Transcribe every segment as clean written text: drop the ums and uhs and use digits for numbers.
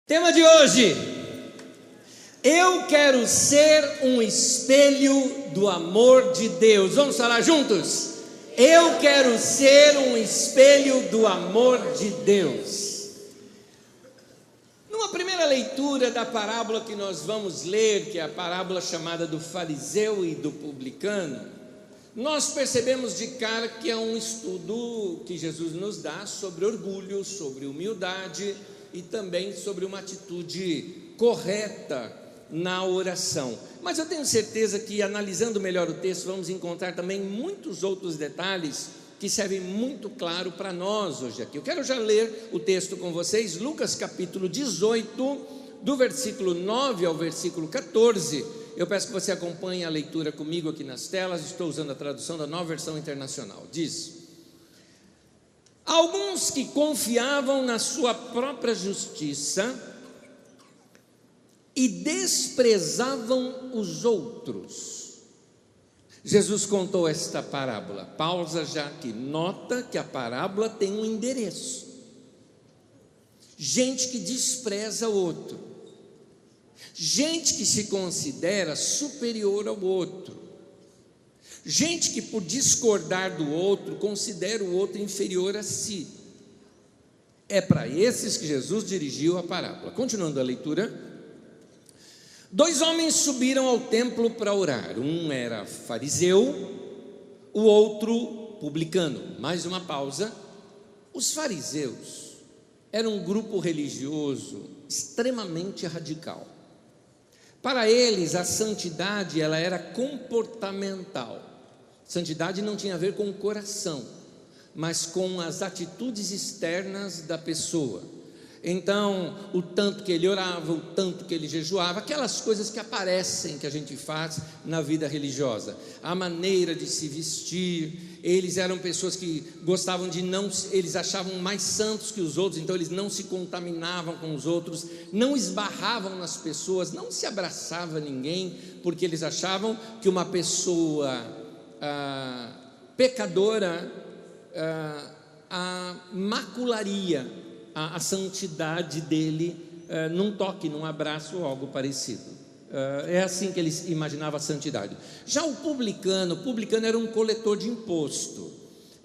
Tema de hoje: eu quero ser um espelho do amor de Deus. Vamos falar juntos? Eu quero ser um espelho do amor de Deus. Numa primeira leitura da parábola que nós vamos ler, que é a parábola chamada do fariseu e do publicano, nós percebemos de cara que é um estudo que Jesus nos dá sobre orgulho, sobre humildade e também sobre uma atitude correta na oração. Mas eu tenho certeza que, analisando melhor o texto, vamos encontrar também muitos outros detalhes que servem muito claro para nós hoje aqui. Eu quero já ler o texto com vocês, Lucas capítulo 18, do versículo 9 ao versículo 14. Eu peço que você acompanhe a leitura comigo aqui nas telas. Estou usando a tradução da Nova Versão Internacional. Diz: alguns que confiavam na sua própria justiça e desprezavam os outros. Jesus contou esta parábola. Pausa já aqui. Nota que a parábola tem um endereço. Gente que despreza o outro. Gente que se considera superior ao outro. Gente que, por discordar do outro, considera o outro inferior a si. É para esses que Jesus dirigiu a parábola. Continuando a leitura. 2 homens subiram ao templo para orar. Um era fariseu, o outro publicano. Mais uma pausa. Os fariseus eram um grupo religioso extremamente radical. Para eles, a santidade ela era comportamental. Santidade não tinha a ver com o coração, mas com as atitudes externas da pessoa. Então, o tanto que ele orava, o tanto que ele jejuava, aquelas coisas que aparecem, que a gente faz na vida religiosa, a maneira de se vestir. Eles eram pessoas que gostavam de não, eles achavam mais santos que os outros, então eles não se contaminavam com os outros, não esbarravam nas pessoas, não se abraçava ninguém, porque eles achavam que uma pessoa pecadora macularia a santidade dele num toque, num abraço ou algo parecido. É assim que eles imaginavam a santidade. Já o publicano era um coletor de imposto.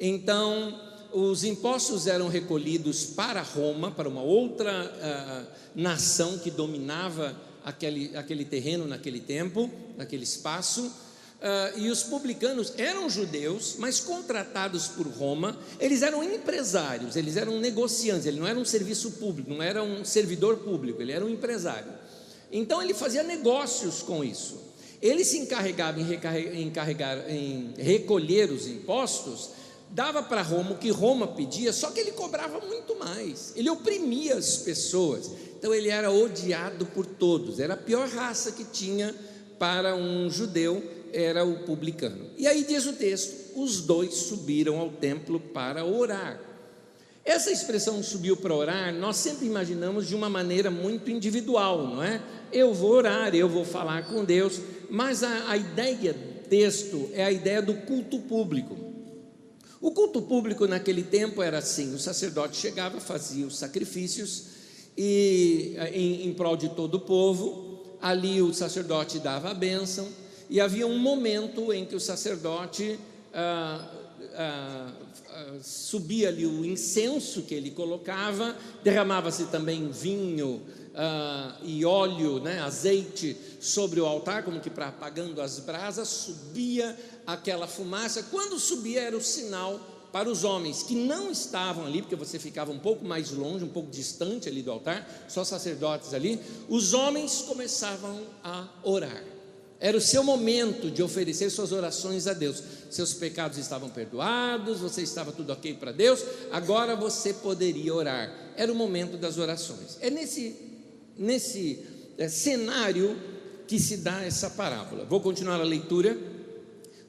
Então, os impostos eram recolhidos para Roma, para uma outra nação que dominava aquele terreno naquele tempo, naquele espaço. E os publicanos eram judeus, mas contratados por Roma. Eles eram empresários, eles eram negociantes. Ele não era um serviço público, não era um servidor público, ele era um empresário. Então ele fazia negócios com isso. Ele se encarregava em recolher os impostos, dava para Roma o que Roma pedia, só que ele cobrava muito mais, ele oprimia as pessoas. Então ele era odiado por todos, era a pior raça que tinha para um judeu, era o publicano. E aí diz o texto: os 2 subiram ao templo para orar. Essa expressão subiu para orar, nós sempre imaginamos de uma maneira muito individual, não é? Eu vou orar, eu vou falar com Deus, mas a ideia do texto é a ideia do culto público. O culto público naquele tempo era assim: o sacerdote chegava, fazia os sacrifícios e em prol de todo o povo. Ali o sacerdote dava a bênção, e havia um momento em que o sacerdote subia ali o incenso que ele colocava, derramava-se também vinho e óleo, né, azeite sobre o altar, como que para apagando as brasas, subia aquela fumaça. Quando subia era o sinal para os homens que não estavam ali, porque você ficava um pouco mais longe, um pouco distante ali do altar, só sacerdotes ali. Os homens começavam a orar. Era o seu momento de oferecer suas orações a Deus. Seus pecados estavam perdoados, você estava tudo ok para Deus, agora você poderia orar. Era o momento das orações. É nesse cenário que se dá essa parábola. Vou continuar a leitura.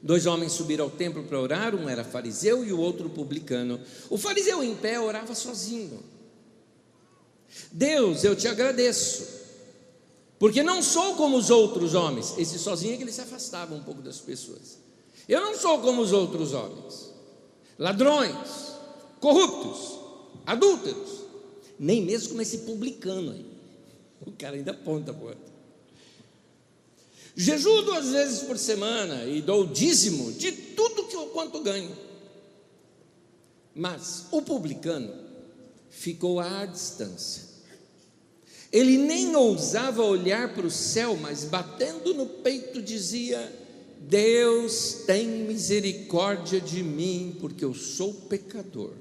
2 homens subiram ao templo para orar, um era fariseu e o outro publicano. O fariseu em pé orava sozinho. Deus, eu te agradeço, porque não sou como os outros homens. Esse sozinho é que ele se afastava um pouco das pessoas. Eu não sou como os outros homens, ladrões, corruptos, adúlteros, nem mesmo como esse publicano aí. O cara ainda aponta para o outro. Jejuo 2 vezes por semana e dou o dízimo de tudo quanto ganho. Mas o publicano ficou à distância. Ele nem ousava olhar para o céu, mas batendo no peito dizia: Deus tem misericórdia de mim, porque eu sou pecador.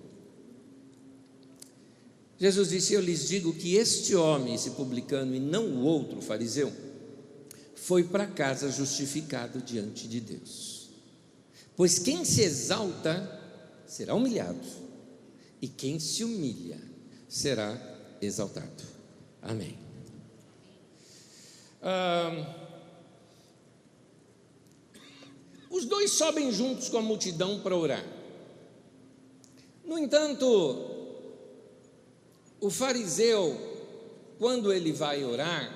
Jesus disse: eu lhes digo que este homem, esse publicano, e não o outro fariseu, foi para casa justificado diante de Deus. Pois quem se exalta será humilhado, e quem se humilha será exaltado. Amém. Os dois sobem juntos com a multidão para orar. No entanto, o fariseu, quando ele vai orar,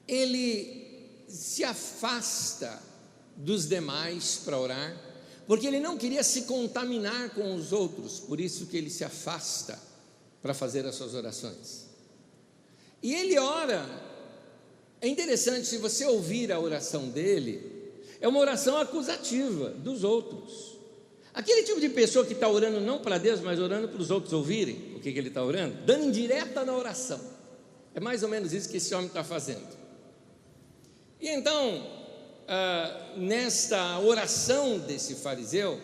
ele se afasta dos demais para orar, porque ele não queria se contaminar com os outros, por isso que ele se afasta para fazer as suas orações. E ele ora. É interessante, se você ouvir a oração dele, é uma oração acusativa dos outros. Aquele tipo de pessoa que está orando não para Deus, mas orando para os outros ouvirem o que ele está orando, dando indireta na oração. É mais ou menos isso que esse homem está fazendo. E então, nesta oração desse fariseu,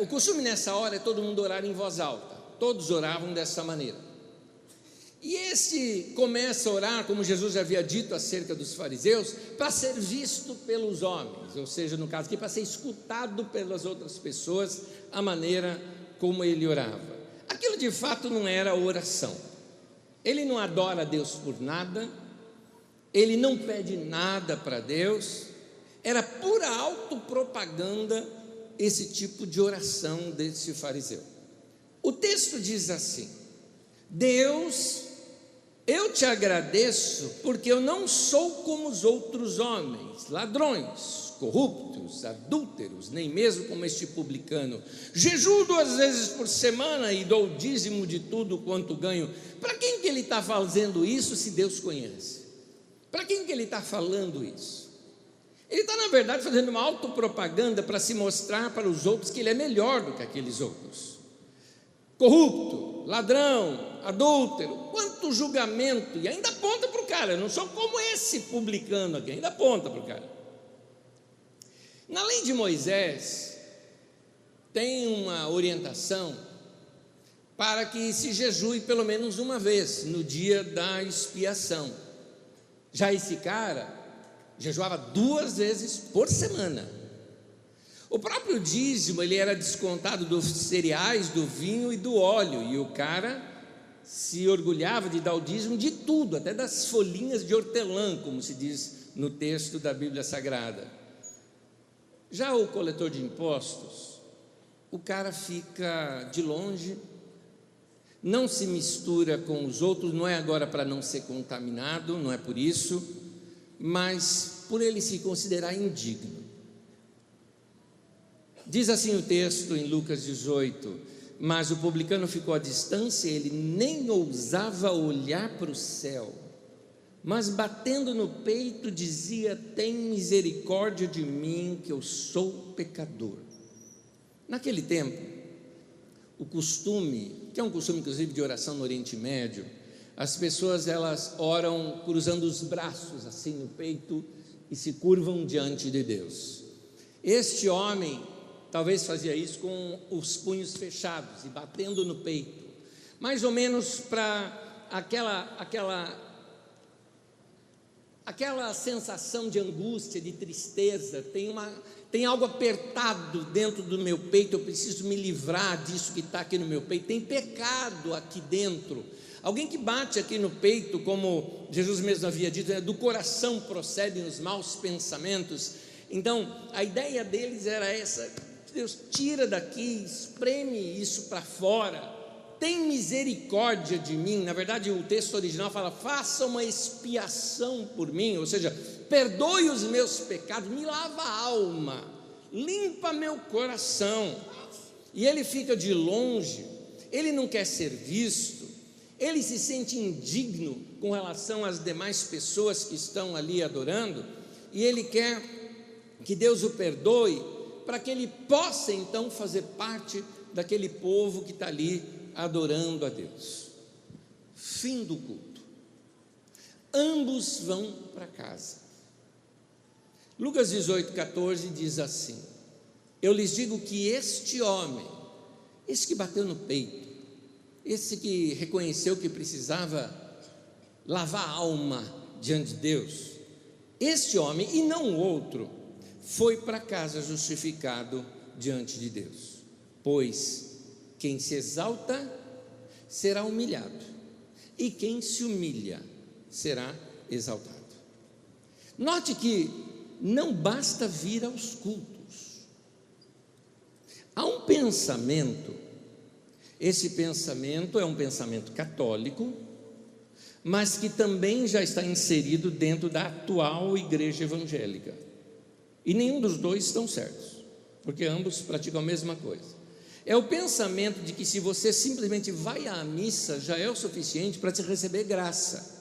o costume nessa hora é todo mundo orar em voz alta. Todos oravam dessa maneira. E esse começa a orar, como Jesus já havia dito acerca dos fariseus, para ser visto pelos homens, ou seja, no caso aqui, para ser escutado pelas outras pessoas, a maneira como ele orava. Aquilo de fato não era oração. Ele não adora a Deus por nada, ele não pede nada para Deus, era pura autopropaganda esse tipo de oração desse fariseu. O texto diz assim: Deus, eu te agradeço porque eu não sou como os outros homens, ladrões, corruptos, adúlteros, nem mesmo como este publicano. Jejuo 2 vezes por semana e dou o dízimo de tudo quanto ganho. Para quem que ele está fazendo isso, se Deus conhece? Para quem que ele está falando isso? Ele está, na verdade, fazendo uma autopropaganda para se mostrar para os outros que ele é melhor do que aqueles outros. Corrupto, ladrão, adúltero, quanto julgamento, e ainda aponta para o cara: eu não sou como esse publicano aqui, ainda aponta para o cara. Na lei de Moisés, tem uma orientação para que se jejue pelo menos uma vez no dia da expiação. Já esse cara jejuava 2 vezes por semana. O próprio dízimo, ele era descontado dos cereais, do vinho e do óleo, e o cara se orgulhava de dar o dízimo de tudo, até das folhinhas de hortelã, como se diz no texto da Bíblia Sagrada. Já o coletor de impostos, o cara fica de longe, não se mistura com os outros, não é agora para não ser contaminado, não é por isso, mas por ele se considerar indigno. Diz assim o texto em Lucas 18: mas o publicano ficou à distância, ele nem ousava olhar para o céu, mas batendo no peito dizia: tem misericórdia de mim, que eu sou pecador. Naquele tempo, o costume, que é um costume inclusive de oração no Oriente Médio, as pessoas elas oram cruzando os braços assim no peito e se curvam diante de Deus. Este homem talvez fazia isso com os punhos fechados e batendo no peito, mais ou menos para aquela sensação de angústia, de tristeza. Tem algo apertado dentro do meu peito, eu preciso me livrar disso que está aqui no meu peito, tem pecado aqui dentro. Alguém que bate aqui no peito, como Jesus mesmo havia dito, do coração procedem os maus pensamentos. Então a ideia deles era essa: Deus, tira daqui, espreme isso para fora, tem misericórdia de mim. Na verdade, o texto original fala: faça uma expiação por mim, ou seja, perdoe os meus pecados, me lava a alma, limpa meu coração. E ele fica de longe, ele não quer ser visto, ele se sente indigno com relação às demais pessoas que estão ali adorando, e ele quer que Deus o perdoe, para que ele possa então fazer parte daquele povo que está ali adorando a Deus. Fim do culto. Ambos vão para casa. Lucas 18,14 diz assim: eu lhes digo que este homem, esse que bateu no peito, esse que reconheceu que precisava lavar a alma diante de Deus, este homem e não o outro, foi para casa justificado diante de Deus. Pois quem se exalta será humilhado, e quem se humilha será exaltado. Note que não basta vir aos cultos. Há um pensamento, esse pensamento é um pensamento católico, mas que também já está inserido dentro da atual igreja evangélica. E nenhum dos dois estão certos, porque ambos praticam a mesma coisa. É o pensamento de que se você simplesmente vai à missa, já é o suficiente para te receber graça.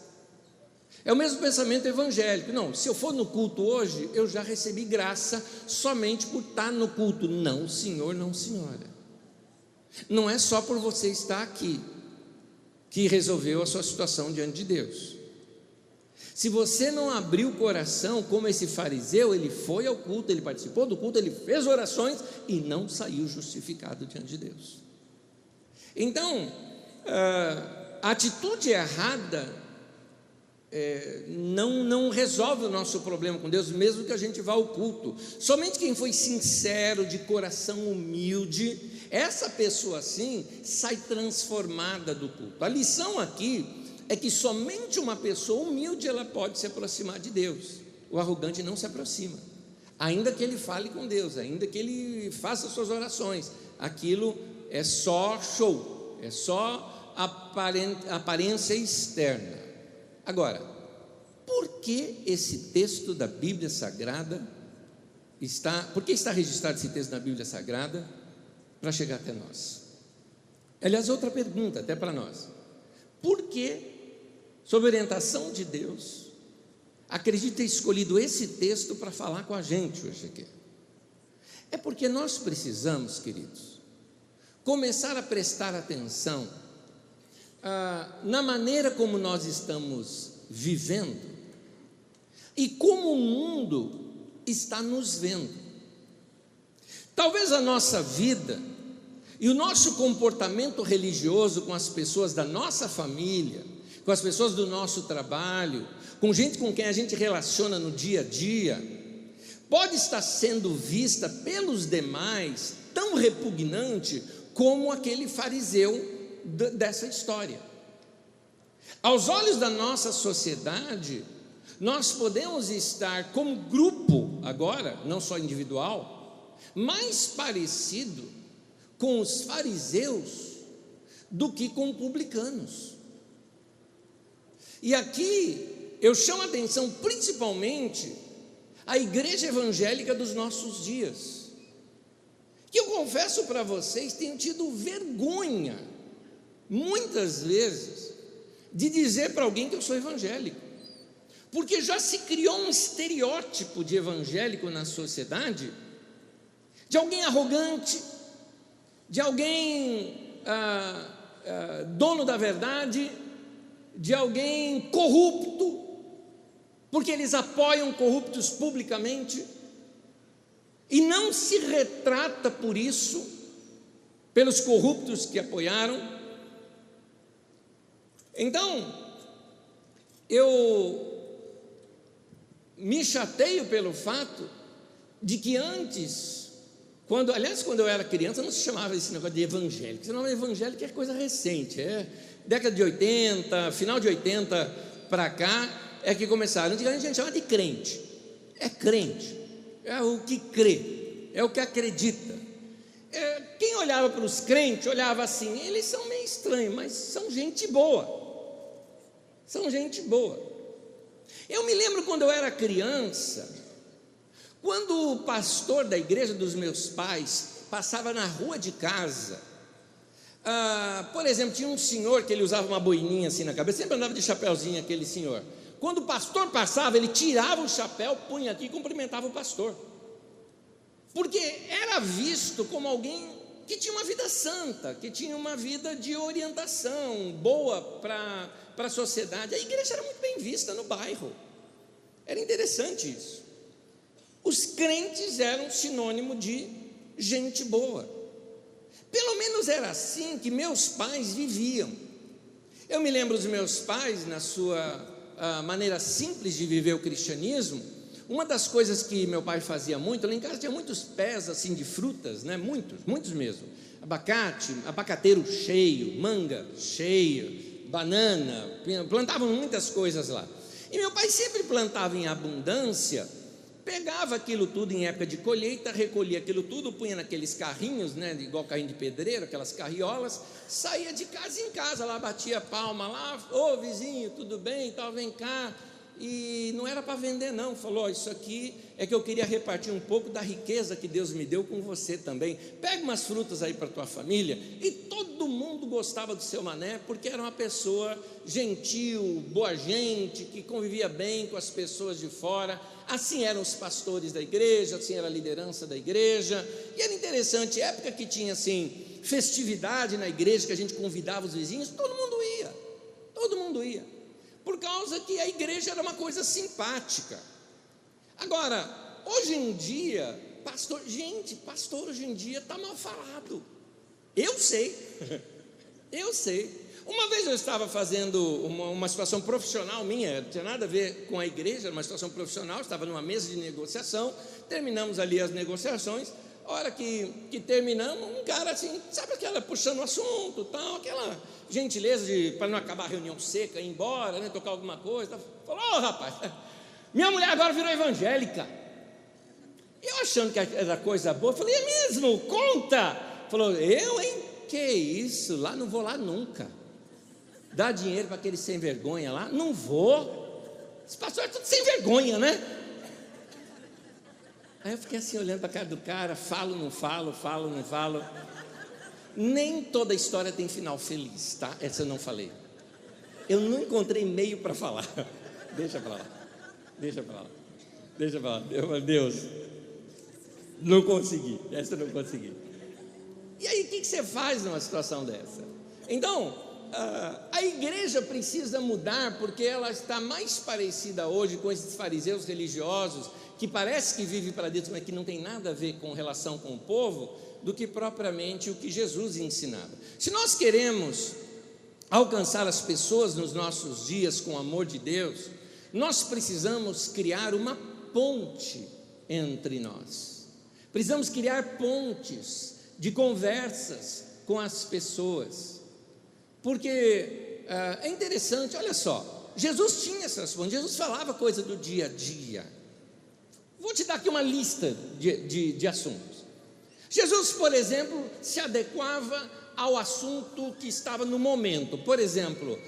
É o mesmo pensamento evangélico. Não, se eu for no culto hoje, eu já recebi graça somente por estar no culto. Não, senhor, não, senhora. Não é só por você estar aqui que resolveu a sua situação diante de Deus. Se você não abriu o coração como esse fariseu, ele foi ao culto, ele participou do culto, ele fez orações e não saiu justificado diante de Deus. Então, a atitude errada não resolve o nosso problema com Deus, mesmo que a gente vá ao culto. Somente quem foi sincero, de coração humilde, essa pessoa assim sai transformada do culto. A lição aqui é que somente uma pessoa humilde ela pode se aproximar de Deus. O arrogante não se aproxima, ainda que ele fale com Deus, ainda que ele faça suas orações. Aquilo é só show, é só aparência externa. Agora, por que esse texto da Bíblia Sagrada por que está registrado esse texto na Bíblia Sagrada para chegar até nós? Aliás, outra pergunta até para nós: por que, sob orientação de Deus, acredito ter escolhido esse texto para falar com a gente hoje aqui? É porque nós precisamos, queridos, começar a prestar atenção na maneira como nós estamos vivendo e como o mundo está nos vendo. Talvez a nossa vida e o nosso comportamento religioso com as pessoas da nossa família, com as pessoas do nosso trabalho, com gente com quem a gente relaciona no dia a dia, pode estar sendo vista pelos demais tão repugnante como aquele fariseu dessa história. Aos olhos da nossa sociedade, nós podemos estar como grupo agora, não só individual, mais parecido com os fariseus do que com publicanos. E aqui eu chamo a atenção principalmente à igreja evangélica dos nossos dias, que eu confesso para vocês, tenho tido vergonha muitas vezes de dizer para alguém que eu sou evangélico, porque já se criou um estereótipo de evangélico na sociedade, de alguém arrogante, de alguém dono da verdade, de alguém corrupto, porque eles apoiam corruptos publicamente, e não se retrata por isso, pelos corruptos que apoiaram. Então, eu me chateio pelo fato de que antes, quando eu era criança, não se chamava esse negócio de evangélico. Esse nome evangélico é coisa recente, é década de 80, final de 80 para cá, é que começaram. Antigamente a gente chamava de crente. É crente, é o que crê, é o que acredita. Quem olhava para os crentes, olhava assim, eles são meio estranhos, mas são gente boa. São gente boa. Eu me lembro quando eu era criança, quando o pastor da igreja dos meus pais passava na rua de casa, Por exemplo, tinha um senhor que ele usava uma boininha assim na cabeça, sempre andava de chapéuzinho aquele senhor. Quando o pastor passava, ele tirava o chapéu, punha aqui e cumprimentava o pastor, porque era visto como alguém que tinha uma vida santa, que tinha uma vida de orientação boa para a sociedade. A igreja era muito bem vista no bairro, era interessante isso. Os crentes eram sinônimo de gente boa, pelo menos era assim que meus pais viviam. Eu me lembro dos meus pais, na sua maneira simples de viver o cristianismo. Uma das coisas que meu pai fazia muito, lá em casa tinha muitos pés assim de frutas, né? Muitos mesmo. Abacate, abacateiro cheio, manga cheio, banana, plantavam muitas coisas lá. E meu pai sempre plantava em abundância, pegava aquilo tudo em época de colheita, recolhia aquilo tudo, punha naqueles carrinhos, né, igual carrinho de pedreiro, aquelas carriolas, saía de casa em casa, lá batia palma lá, ô vizinho, tudo bem e tal, vem cá. E não era para vender não, falou, isso aqui é que eu queria repartir um pouco da riqueza que Deus me deu com você também, pega umas frutas aí para tua família. E todo mundo gostava do seu Mané, porque era uma pessoa gentil, boa gente, que convivia bem com as pessoas de fora. Assim eram os pastores da igreja, assim era a liderança da igreja. E era interessante, época que tinha assim festividade na igreja, que a gente convidava os vizinhos, todo mundo ia, por causa que a igreja era uma coisa simpática. Agora, hoje em dia, pastor hoje em dia está mal falado. Eu sei. Uma vez eu estava fazendo uma situação profissional minha, não tinha nada a ver com a igreja, uma situação profissional, estava numa mesa de negociação, terminamos ali as negociações. A hora que terminamos, um cara assim, sabe aquela puxando o assunto, tal, aquela gentileza para não acabar a reunião seca, ir embora, né, tocar alguma coisa. Falou, rapaz, minha mulher agora virou evangélica. Eu achando que era coisa boa, falei, é mesmo? Conta. Falou, eu, hein? Que isso? Lá não vou lá nunca. Dá dinheiro para aquele sem vergonha lá? Não vou. Esse pastor é tudo sem vergonha, né? Aí eu fiquei assim olhando para a cara do cara, falo, não falo. Nem toda história tem final feliz, tá? Essa eu não falei. Eu não encontrei meio para falar. Deixa para lá. Deus, não consegui. Essa eu não consegui. E aí o que você faz numa situação dessa? Então, a igreja precisa mudar, porque ela está mais parecida hoje com esses fariseus religiosos, que parece que vive para Deus, mas que não tem nada a ver com relação com o povo, do que propriamente o que Jesus ensinava. Se nós queremos alcançar as pessoas nos nossos dias com o amor de Deus, nós precisamos criar uma ponte entre nós. Precisamos criar pontes de conversas com as pessoas, porque é interessante, olha só, Jesus tinha essas pontes, Jesus falava coisa do dia a dia. Vou te dar aqui uma lista de assuntos. Jesus, por exemplo, se adequava ao assunto que estava no momento. Por exemplo,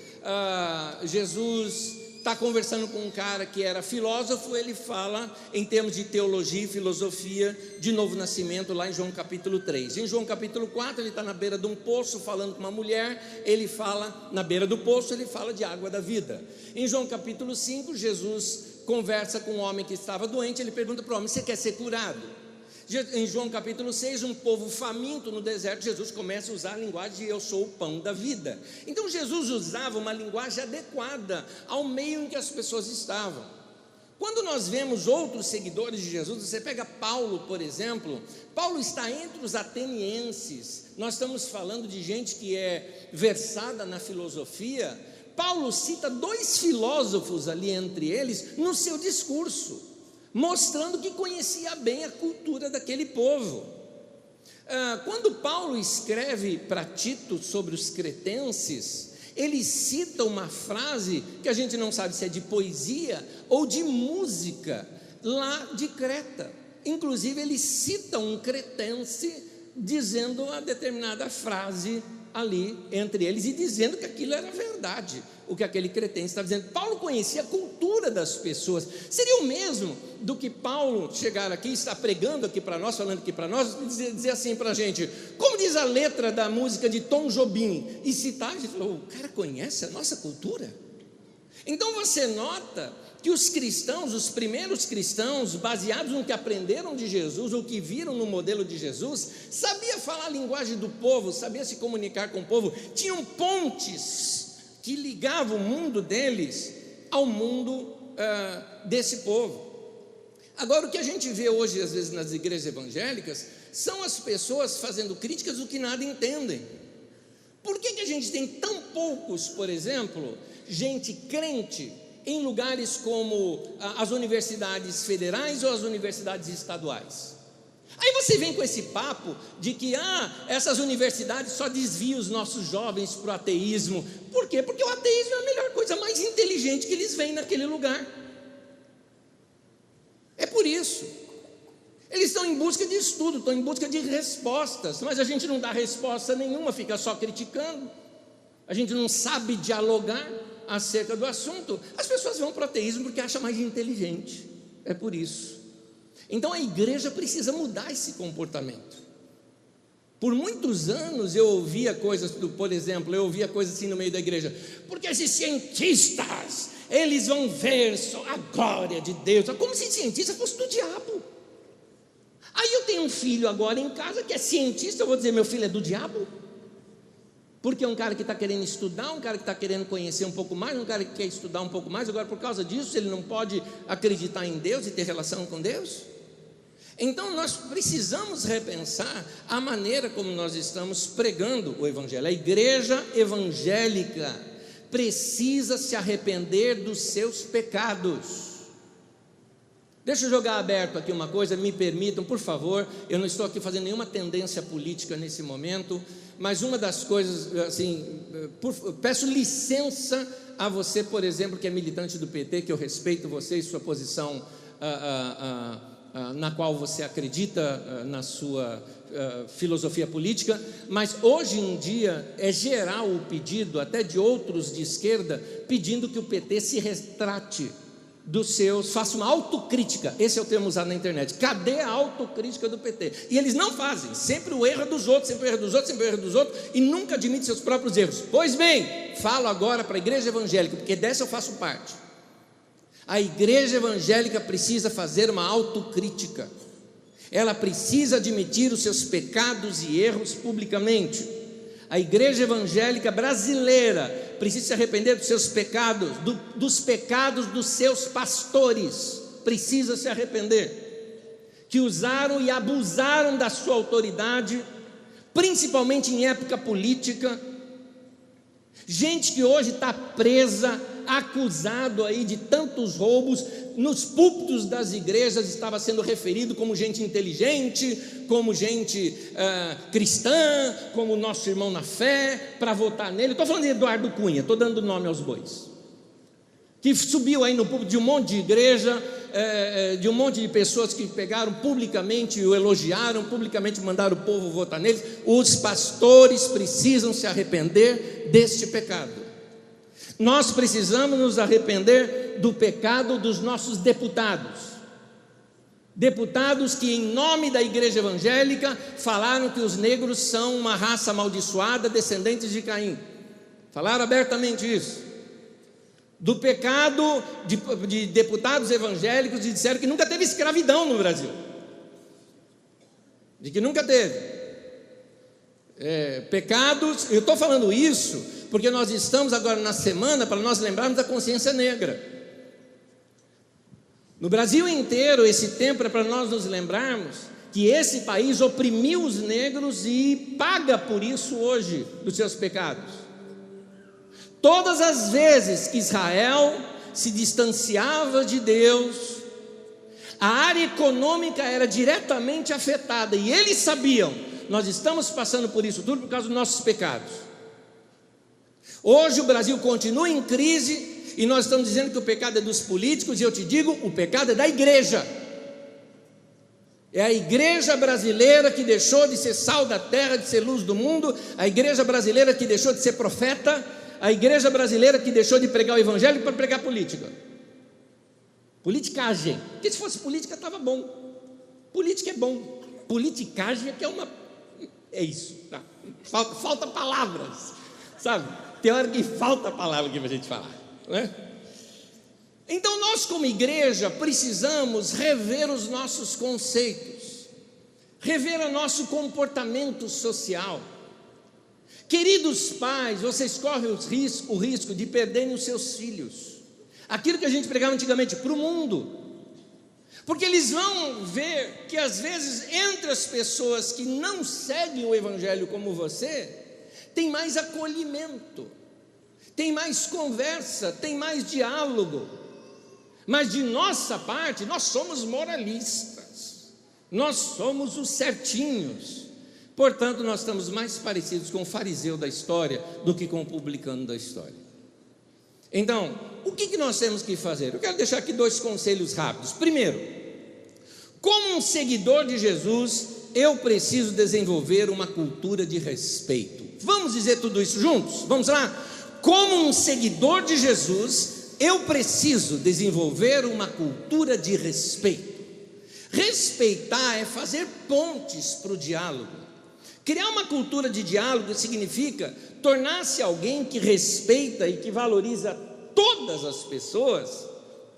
Jesus está conversando com um cara que era filósofo, ele fala em termos de teologia e filosofia de novo nascimento, lá em João capítulo 3. Em João capítulo 4, ele está na beira de um poço falando com uma mulher, ele fala, na beira do poço, ele fala de água da vida. Em João capítulo 5, Jesus conversa com um homem que estava doente, ele pergunta para o homem, você quer ser curado? Em João capítulo 6, um povo faminto no deserto, Jesus começa a usar a linguagem de eu sou o pão da vida. Então Jesus usava uma linguagem adequada ao meio em que as pessoas estavam. Quando nós vemos outros seguidores de Jesus, você pega Paulo, por exemplo, Paulo está entre os atenienses, nós estamos falando de gente que é versada na filosofia. Paulo cita 2 filósofos ali entre eles no seu discurso, mostrando que conhecia bem a cultura daquele povo. Quando Paulo escreve para Tito sobre os cretenses, ele cita uma frase que a gente não sabe se é de poesia ou de música, lá de Creta. Inclusive ele cita um cretense dizendo uma determinada frase ali entre eles e dizendo que aquilo era verdade, o que aquele cretense estava dizendo. Paulo conhecia a cultura cultura das pessoas. Seria o mesmo do que Paulo chegar aqui, está pregando aqui para nós, falando aqui para nós, dizer assim para a gente, como diz a letra da música de Tom Jobim, e citar, a gente falou, o cara conhece a nossa cultura? Então você nota que os cristãos, os primeiros cristãos, baseados no que aprenderam de Jesus, ou que viram no modelo de Jesus, sabia falar a linguagem do povo, sabia se comunicar com o povo, tinham pontes que ligavam o mundo deles ao mundo desse povo. Agora, o que a gente vê hoje, às vezes, nas igrejas evangélicas, são as pessoas fazendo críticas do que nada entendem. Por que a gente tem tão poucos, por exemplo, gente crente em lugares como as universidades federais ou as universidades estaduais? Aí você vem com esse papo de que essas universidades só desviam os nossos jovens para o ateísmo. Por quê? Porque o ateísmo é a melhor coisa, mais inteligente que eles veem naquele lugar. É por isso. Eles estão em busca de estudo, estão em busca de respostas, mas a gente não dá resposta nenhuma, fica só criticando. A gente não sabe dialogar acerca do assunto. As pessoas vão para o ateísmo porque acham mais inteligente. É por isso. Então a igreja precisa mudar esse comportamento. Por muitos anos eu ouvia coisas, por exemplo, eu ouvia coisas assim no meio da igreja, porque esses cientistas, eles vão ver só a glória de Deus, como se cientista fosse do diabo. Aí eu tenho um filho agora em casa que é cientista, eu vou dizer, meu filho é do diabo? Porque é um cara que está querendo estudar, um cara que está querendo conhecer um pouco mais, um cara que quer estudar um pouco mais, agora por causa disso ele não pode acreditar em Deus e ter relação com Deus? Então nós precisamos repensar a maneira como nós estamos pregando o Evangelho. A igreja evangélica precisa se arrepender dos seus pecados. Deixa eu jogar aberto aqui uma coisa, me permitam, por favor, eu não estou aqui fazendo nenhuma tendência política nesse momento, mas uma das coisas, assim, peço licença a você, por exemplo, que é militante do PT, que eu respeito você e sua posição na qual você acredita, na sua filosofia política, mas hoje em dia é geral o pedido, até de outros de esquerda, pedindo que o PT se retrate dos seus, faça uma autocrítica. Esse é o termo usado na internet. Cadê a autocrítica do PT? E eles não fazem, sempre o erro é dos outros, sempre o erro dos outros, sempre o erro dos outros, e nunca admitem seus próprios erros. Pois bem, falo agora para a igreja evangélica, porque dessa eu faço parte. A igreja evangélica precisa fazer uma autocrítica, ela precisa admitir os seus pecados e erros publicamente. A igreja evangélica brasileira precisa se arrepender dos seus pecados, dos pecados dos seus pastores, precisa se arrepender, que usaram e abusaram da sua autoridade, principalmente em época política. Gente que hoje está presa, acusado aí de tantos roubos, nos púlpitos das igrejas estava sendo referido como gente inteligente, como gente cristã, como nosso irmão na fé, para votar nele. Estou falando de Eduardo Cunha, estou dando nome aos bois, que subiu aí no púlpito de um monte de igreja, de um monte de pessoas que pegaram publicamente e o elogiaram, publicamente mandaram o povo votar neles. Os pastores precisam se arrepender deste pecado. Nós precisamos nos arrepender do pecado dos nossos deputados que em nome da igreja evangélica falaram que os negros são uma raça amaldiçoada, descendentes de Caim, falaram abertamente isso. Do pecado de deputados evangélicos que disseram que nunca teve escravidão no Brasil, de que nunca teve pecados. Eu estou falando isso porque nós estamos agora na semana para nós lembrarmos da consciência negra. No Brasil inteiro, esse tempo é para nós nos lembrarmos que esse país oprimiu os negros e paga por isso hoje dos seus pecados. Todas as vezes que Israel se distanciava de Deus, a área econômica era diretamente afetada, e eles sabiam, nós estamos passando por isso tudo por causa dos nossos pecados. Hoje o Brasil continua em crise, e nós estamos dizendo que o pecado é dos políticos, e eu te digo, o pecado é da igreja. É a igreja brasileira que deixou de ser sal da terra, de ser luz do mundo, a igreja brasileira que deixou de ser profeta, a igreja brasileira que deixou de pregar o evangelho para pregar política. Politicagem, porque se fosse política estava bom. Política é bom, politicagem é que é isso, tá? Falta palavras, sabe? Tem hora que falta palavra aqui para a gente falar, né? Então nós como igreja precisamos rever os nossos conceitos, rever o nosso comportamento social. Queridos pais, vocês correm o risco de perderem os seus filhos, aquilo que a gente pregava antigamente, para o mundo, porque eles vão ver que às vezes entre as pessoas que não seguem o evangelho como você, tem mais acolhimento, tem mais conversa, tem mais diálogo, mas de nossa parte nós somos moralistas, nós somos os certinhos, portanto nós estamos mais parecidos com o fariseu da história do que com o publicano da história. Então, o que nós temos que fazer? Eu quero deixar aqui 2 conselhos rápidos. Primeiro, como um seguidor de Jesus, eu preciso desenvolver uma cultura de respeito. Vamos dizer tudo isso juntos? Vamos lá? Como um seguidor de Jesus, eu preciso desenvolver uma cultura de respeito. Respeitar é fazer pontes para o diálogo. Criar uma cultura de diálogo significa tornar-se alguém que respeita e que valoriza todas as pessoas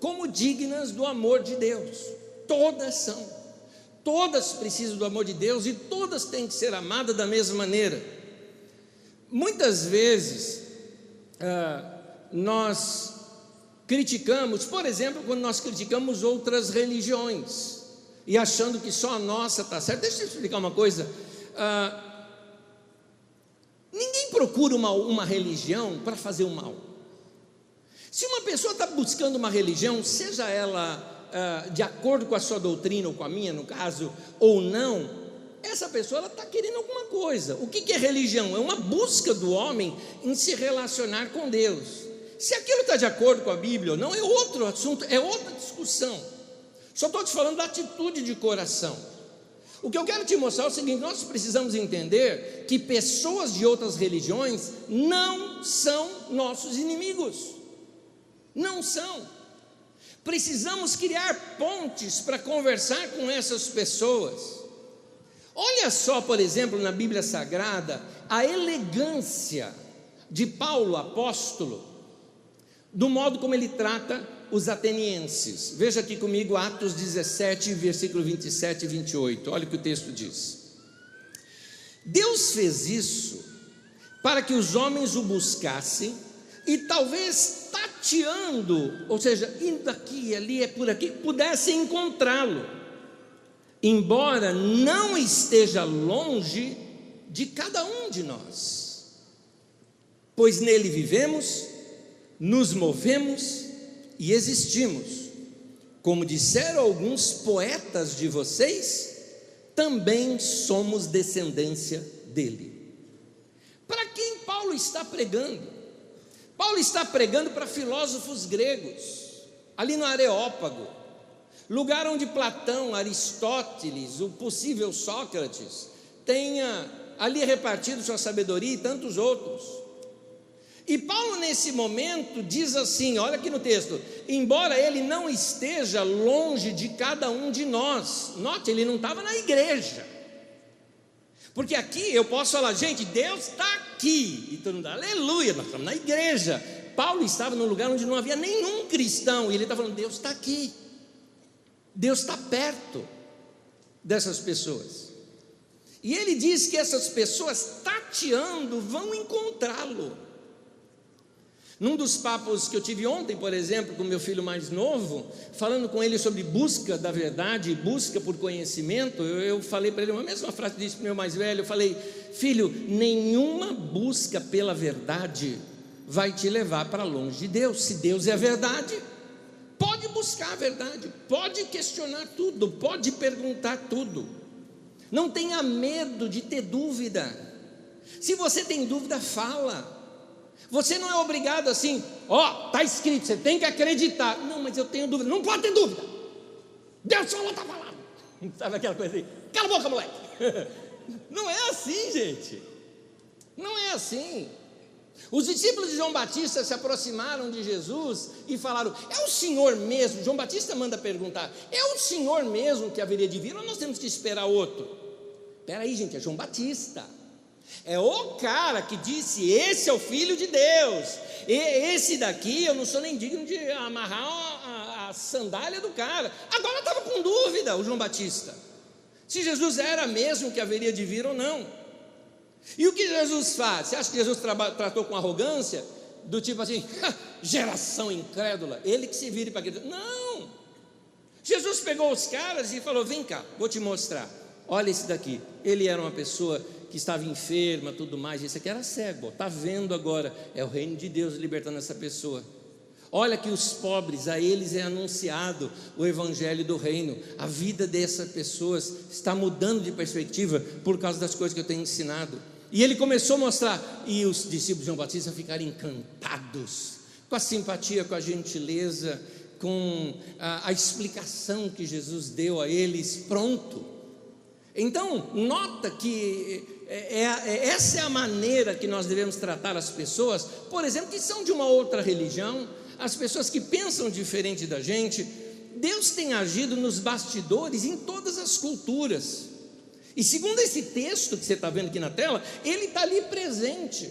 como dignas do amor de Deus. Todas são, todas precisam do amor de Deus e todas têm que ser amadas da mesma maneira. Muitas vezes nós criticamos, por exemplo, quando nós criticamos outras religiões e achando que só a nossa está certa. Deixa eu explicar uma coisa. Ninguém procura uma religião para fazer o mal. Se uma pessoa está buscando uma religião, seja ela de acordo com a sua doutrina ou com a minha, no caso, ou não, essa pessoa está querendo alguma coisa. O que é religião? É uma busca do homem em se relacionar com Deus. Se aquilo está de acordo com a Bíblia ou não, é outro assunto, é outra discussão. Só estou te falando da atitude de coração. O que eu quero te mostrar é o seguinte: nós precisamos entender que pessoas de outras religiões não são nossos inimigos. Não são. Precisamos criar pontes para conversar com essas pessoas. Olha só, por exemplo, na Bíblia Sagrada, a elegância de Paulo, apóstolo, do modo como ele trata os atenienses. Veja aqui comigo Atos 17, versículo 27 e 28, olha o que o texto diz. Deus fez isso para que os homens o buscassem e talvez tateando, ou seja, indo aqui, ali, por aqui, pudessem encontrá-lo, embora não esteja longe de cada um de nós, pois nele vivemos, nos movemos e existimos. Como disseram alguns poetas de vocês, também somos descendência dele. Para quem Paulo está pregando? Paulo está pregando para filósofos gregos, ali no Areópago, lugar onde Platão, Aristóteles, o possível Sócrates, tenha ali repartido sua sabedoria e tantos outros. E Paulo nesse momento diz assim, olha aqui no texto: embora ele não esteja longe de cada um de nós. Note, ele não estava na igreja, porque aqui eu posso falar, gente, Deus está aqui, e todo mundo, aleluia, nós estamos na igreja. Paulo estava num lugar onde não havia nenhum cristão, e ele está falando, Deus está aqui, Deus está perto dessas pessoas. E ele diz que essas pessoas tateando vão encontrá-lo. Num dos papos que eu tive ontem, por exemplo, com meu filho mais novo, falando com ele sobre busca da verdade, busca por conhecimento, eu falei para ele uma mesma frase que disse para o meu mais velho. Eu falei, filho, nenhuma busca pela verdade vai te levar para longe de Deus. Se Deus é a verdade, pode buscar a verdade, pode questionar tudo, pode perguntar tudo. Não tenha medo de ter dúvida. Se você tem dúvida, fala. Você não é obrigado assim, está escrito, você tem que acreditar. Não, mas eu tenho dúvida. Não pode ter dúvida. Deus só está falando. Sabe aquela coisa assim? Cala a boca, moleque. Não é assim, gente. Não é assim. Os discípulos de João Batista se aproximaram de Jesus e falaram: é o Senhor mesmo? João Batista manda perguntar: é o Senhor mesmo que haveria de vir ou nós temos que esperar outro? Espera aí, gente, é João Batista, é o cara que disse: esse é o Filho de Deus, e esse daqui eu não sou nem digno de amarrar a sandália do cara. Agora estava com dúvida o João Batista, se Jesus era mesmo que haveria de vir ou não. E o que Jesus faz? Você acha que Jesus tratou com arrogância? Do tipo assim, geração incrédula, ele que se vire para aquele. Não, Jesus pegou os caras e falou: vem cá, vou te mostrar. Olha esse daqui, ele era uma pessoa que estava enferma, tudo mais. Esse aqui era cego, está vendo agora, é o reino de Deus libertando essa pessoa. Olha que os pobres, a eles é anunciado o evangelho do reino. A vida dessas pessoas está mudando de perspectiva por causa das coisas que eu tenho ensinado. E ele começou a mostrar, e os discípulos de João Batista ficaram encantados com a simpatia, com a gentileza, com a explicação que Jesus deu a eles. Pronto. Então, nota que essa é a maneira que nós devemos tratar as pessoas, por exemplo, que são de uma outra religião, as pessoas que pensam diferente da gente. Deus tem agido nos bastidores em todas as culturas, e segundo esse texto que você está vendo aqui na tela, ele está ali presente,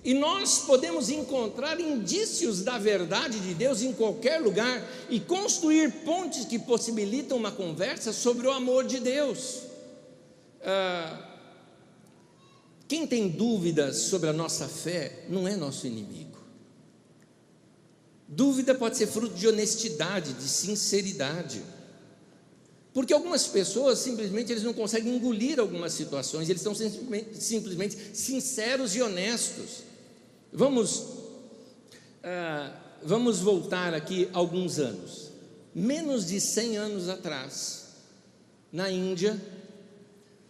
e nós podemos encontrar indícios da verdade de Deus em qualquer lugar, e construir pontes que possibilitam uma conversa sobre o amor de Deus. Quem tem dúvidas sobre a nossa fé não é nosso inimigo. Dúvida pode ser fruto de honestidade, de sinceridade, porque algumas pessoas simplesmente eles não conseguem engolir algumas situações, eles são simplesmente sinceros e honestos. Vamos voltar aqui alguns anos, menos de 100 anos atrás, na Índia,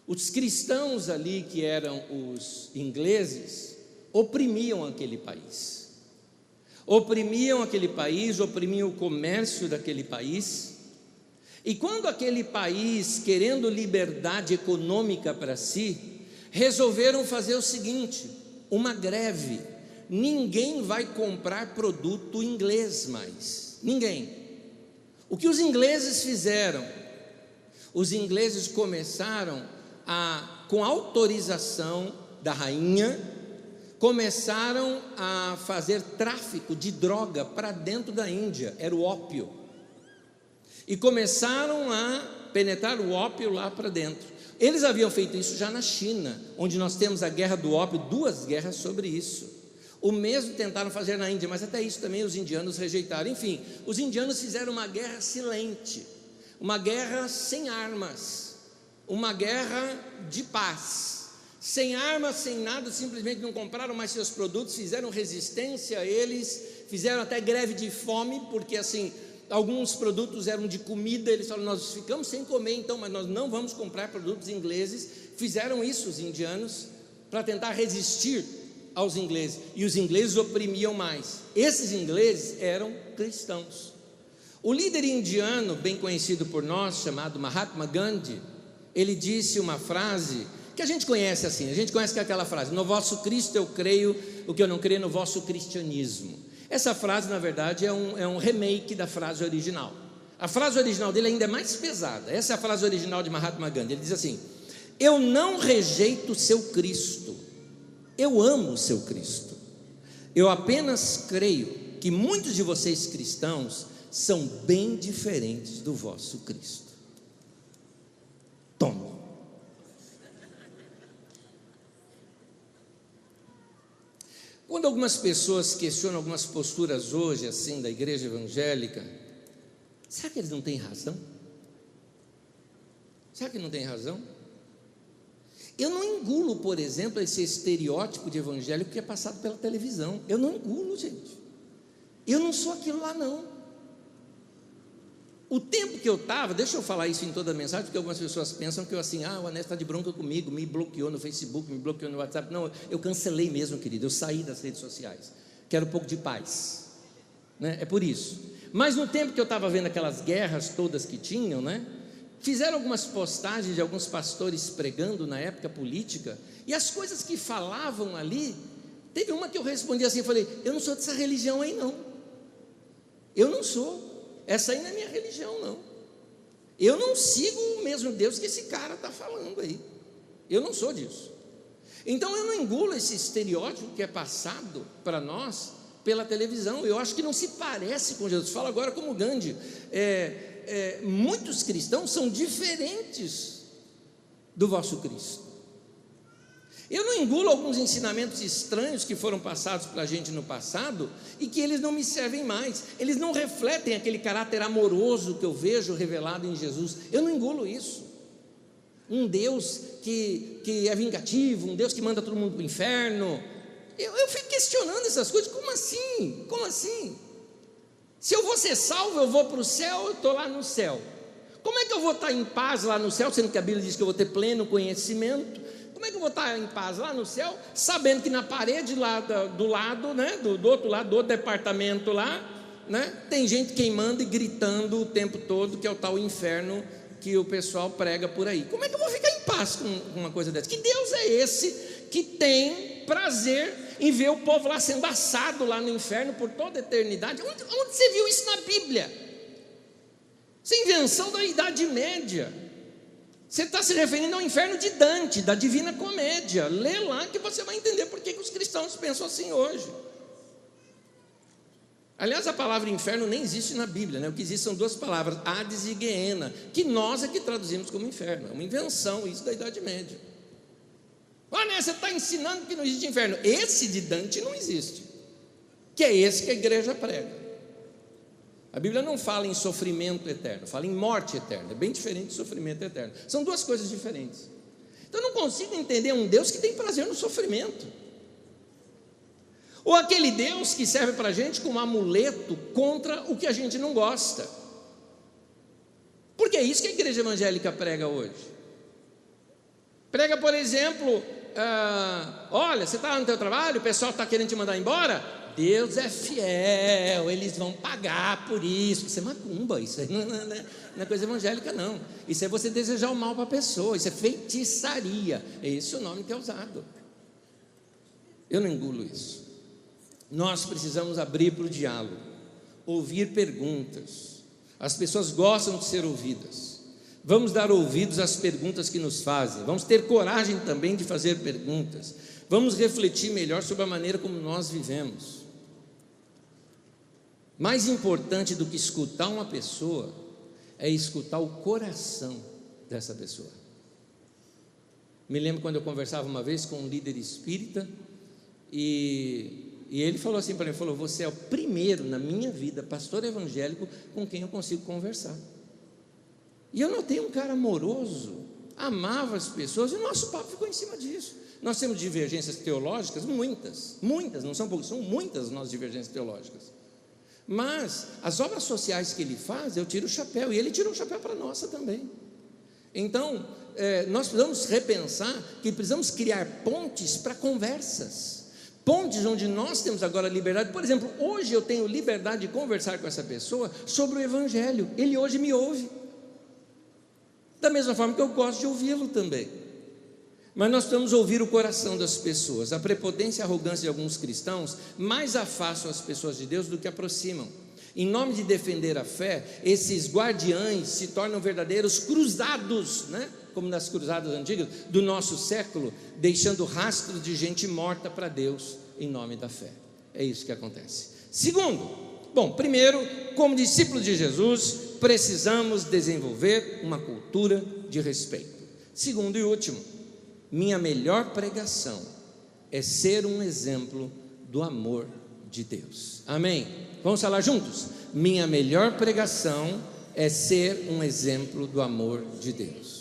os cristãos ali, que eram os ingleses, oprimiam aquele país. Oprimiam aquele país, oprimiam o comércio daquele país. E quando aquele país, querendo liberdade econômica para si, resolveram fazer o seguinte: uma greve. Ninguém vai comprar produto inglês mais, ninguém. O que os ingleses fizeram? Os ingleses começaram com autorização da rainha, começaram a fazer tráfico de droga para dentro da Índia, era o ópio, e começaram a penetrar o ópio lá para dentro. Eles haviam feito isso já na China, onde nós temos a guerra do ópio, 2 guerras sobre isso. O mesmo tentaram fazer na Índia, mas até isso também os indianos rejeitaram. Enfim, os indianos fizeram uma guerra silente, uma guerra sem armas, uma guerra de paz, sem armas, sem nada, simplesmente não compraram mais seus produtos, fizeram resistência a eles, fizeram até greve de fome, porque assim, alguns produtos eram de comida, eles falaram: nós ficamos sem comer então, mas nós não vamos comprar produtos ingleses. Fizeram isso os indianos, para tentar resistir aos ingleses, e os ingleses oprimiam mais. Esses ingleses eram cristãos. O líder indiano, bem conhecido por nós, chamado Mahatma Gandhi, ele disse uma frase que a gente conhece assim, a gente conhece aquela frase: no vosso Cristo eu creio, o que eu não creio no vosso cristianismo. Essa frase, na verdade, é um remake da frase original. A frase original dele ainda é mais pesada. Essa é a frase original de Mahatma Gandhi. Ele diz assim: eu não rejeito o seu Cristo, eu amo o seu Cristo. Eu apenas creio que muitos de vocês cristãos são bem diferentes do vosso Cristo. Tome. Quando algumas pessoas questionam algumas posturas hoje, assim, da igreja evangélica, será que eles não têm razão? Será que não tem razão? Eu não engulo, por exemplo, esse estereótipo de evangélico que é passado pela televisão. Eu não engulo, gente. Eu não sou aquilo lá, não. O tempo que eu estava, deixa eu falar isso em toda a mensagem, porque algumas pessoas pensam que eu assim, o Anésio está de bronca comigo, me bloqueou no Facebook, me bloqueou no WhatsApp. Não, eu cancelei mesmo, querido, eu saí das redes sociais, quero um pouco de paz, né? É por isso. Mas no tempo que eu estava vendo aquelas guerras todas que tinham, né? Fizeram algumas postagens de alguns pastores pregando na época política, e as coisas que falavam ali Teve uma que eu respondi assim, falei, eu não sou dessa religião aí não. Eu não sou. Essa aí não é minha religião não. Eu não sigo o mesmo Deus que esse cara está falando aí. Eu não sou disso. Então eu não engulo esse estereótipo que é passado para nós pela televisão. Eu acho que não se parece com Jesus. Falo agora como Gandhi. Muitos cristãos são diferentes do vosso Cristo. Eu não engulo alguns ensinamentos estranhos que foram passados para a gente no passado e que eles não me servem mais. Eles não refletem aquele caráter amoroso que eu vejo revelado em Jesus. Eu não engulo isso. Um Deus que é vingativo, um Deus que manda todo mundo para o inferno. Eu fico questionando essas coisas. Como assim? Como assim? Se eu vou ser salvo, eu vou para o céu, eu estou lá no céu. Como é que eu vou estar em paz lá no céu, sendo que a Bíblia diz que eu vou ter pleno conhecimento? Como é que eu vou estar em paz lá no céu, sabendo que na parede lá do lado, né, do outro lado, do outro departamento lá, né, tem gente queimando e gritando o tempo todo, que é o tal inferno que o pessoal prega por aí? Como é que eu vou ficar em paz com uma coisa dessa? Que Deus é esse que tem prazer em ver o povo lá sendo assado lá no inferno por toda a eternidade? Onde você viu isso na Bíblia? Isso é invenção da Idade Média. Você está se referindo ao inferno de Dante, da Divina Comédia. Lê lá que você vai entender por que os cristãos pensam assim hoje. Aliás, a palavra inferno nem existe na Bíblia, né? O que existe são duas palavras, Hades e Geena, que nós é que traduzimos como inferno. É uma invenção isso da Idade Média. Olha, você está ensinando que não existe inferno. Esse de Dante não existe, que é esse que a igreja prega. A Bíblia não fala em sofrimento eterno, fala em morte eterna. É bem diferente de sofrimento eterno. São duas coisas diferentes. Então eu não consigo entender um Deus que tem prazer no sofrimento. Ou aquele Deus que serve para a gente como amuleto contra o que a gente não gosta. Porque é isso que a igreja evangélica prega hoje. Prega, por exemplo, olha, você está lá no teu trabalho, o pessoal está querendo te mandar embora. Deus é fiel, eles vão pagar por isso. Isso é macumba, isso aí não é coisa evangélica não. Isso é você desejar o mal para a pessoa, isso é feitiçaria. É esse o nome que é usado. Eu não engulo isso. Nós precisamos abrir para o diálogo, ouvir perguntas. As pessoas gostam de ser ouvidas. Vamos dar ouvidos às perguntas que nos fazem. Vamos ter coragem também de fazer perguntas. Vamos refletir melhor sobre a maneira como nós vivemos. Mais importante do que escutar uma pessoa é escutar o coração dessa pessoa. Me lembro quando eu conversava uma vez com um líder espírita e ele falou assim para mim, falou, você é o primeiro na minha vida, pastor evangélico, com quem eu consigo conversar. E eu notei um cara amoroso, amava as pessoas, e o nosso papo ficou em cima disso. Nós temos divergências teológicas, muitas, não são poucas, são muitas as nossas divergências teológicas. Mas as obras sociais que ele faz, eu tiro o chapéu, e ele tirou o chapéu para a nossa também. Então, nós precisamos repensar que precisamos criar pontes para conversas. Pontes onde nós temos agora liberdade. Por exemplo, hoje eu tenho liberdade de conversar com essa pessoa sobre o Evangelho. Ele hoje me ouve. Da mesma forma que eu gosto de ouvi-lo também. Mas nós precisamos ouvir o coração das pessoas. A prepotência e a arrogância de alguns cristãos mais afastam as pessoas de Deus do que aproximam. Em nome de defender a fé, esses guardiães se tornam verdadeiros cruzados, né? Como nas cruzadas antigas do nosso século, deixando rastros de gente morta para Deus em nome da fé. É isso que acontece. Segundo, primeiro, como discípulos de Jesus, precisamos desenvolver uma cultura de respeito. Segundo e último, minha melhor pregação é ser um exemplo do amor de Deus. Amém? Vamos falar juntos? Minha melhor pregação é ser um exemplo do amor de Deus.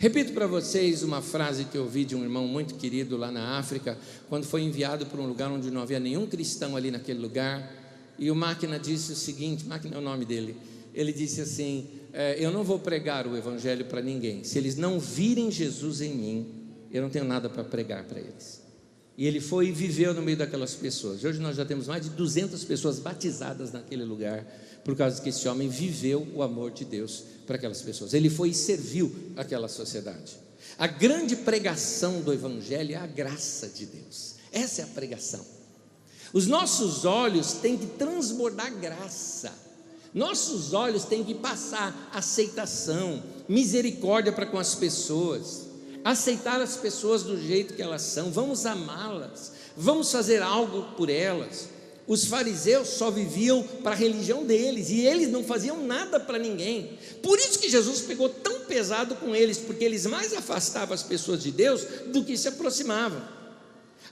Repito para vocês uma frase que eu ouvi de um irmão muito querido lá na África, quando foi enviado para um lugar onde não havia nenhum cristão ali naquele lugar, e o Máquina disse o seguinte, Máquina é o nome dele, ele disse assim, eu não vou pregar o evangelho para ninguém, se eles não virem Jesus em mim, eu não tenho nada para pregar para eles. E ele foi e viveu no meio daquelas pessoas. Hoje nós já temos mais de 200 pessoas batizadas naquele lugar, por causa que esse homem viveu o amor de Deus para aquelas pessoas. Ele foi e serviu aquela sociedade. A grande pregação do evangelho é a graça de Deus, Essa é a pregação. Os nossos olhos têm que transbordar graça, nossos olhos têm que passar aceitação, misericórdia para com as pessoas, aceitar as pessoas do jeito que elas são, vamos amá-las, vamos fazer algo por elas. Os fariseus só viviam para a religião deles, e eles não faziam nada para ninguém. Por isso que Jesus pegou tão pesado com eles, porque eles mais afastavam as pessoas de Deus do que se aproximavam.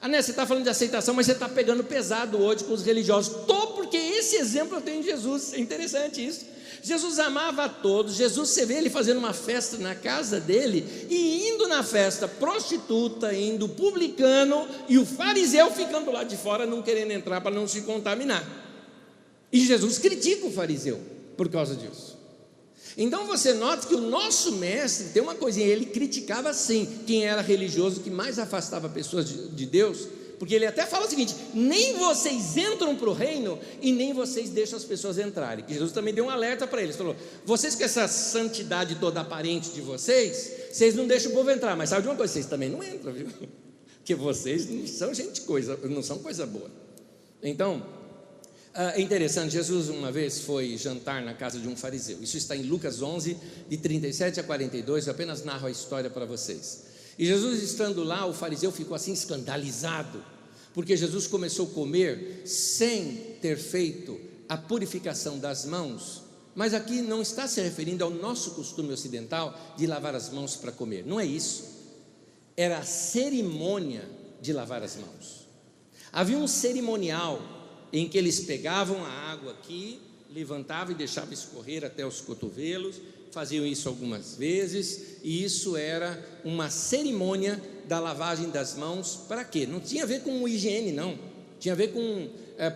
Você está falando de aceitação, mas você está pegando pesado hoje com os religiosos. Porque esse exemplo eu tenho em Jesus. É interessante isso. Jesus amava a todos. Jesus, você vê ele fazendo uma festa na casa dele, e indo na festa prostituta, indo publicano, e o fariseu ficando lá de fora, não querendo entrar para não se contaminar. E Jesus critica o fariseu por causa disso. Então você nota que o nosso mestre tem uma coisinha, ele criticava sim quem era religioso, que mais afastava pessoas de Deus, porque ele até fala o seguinte: nem vocês entram para o reino e nem vocês deixam as pessoas entrarem. Que Jesus também deu um alerta para eles, falou: vocês com essa santidade toda aparente de vocês não deixam o povo entrar, mas sabe de uma coisa, vocês também não entram, viu? Porque vocês não são não são coisa boa. Então, é interessante, Jesus uma vez foi jantar na casa de um fariseu. Isso está em Lucas 11, de 37 a 42, eu apenas narro a história para vocês. E Jesus estando lá, o fariseu ficou assim escandalizado, porque Jesus começou a comer sem ter feito a purificação das mãos. Mas aqui não está se referindo ao nosso costume ocidental de lavar as mãos para comer, não é isso. Era a cerimônia de lavar as mãos. Havia um cerimonial em que eles pegavam a água aqui, levantavam e deixavam escorrer até os cotovelos, faziam isso algumas vezes, e isso era uma cerimônia da lavagem das mãos. Para quê? Não tinha a ver com higiene, não, tinha a ver com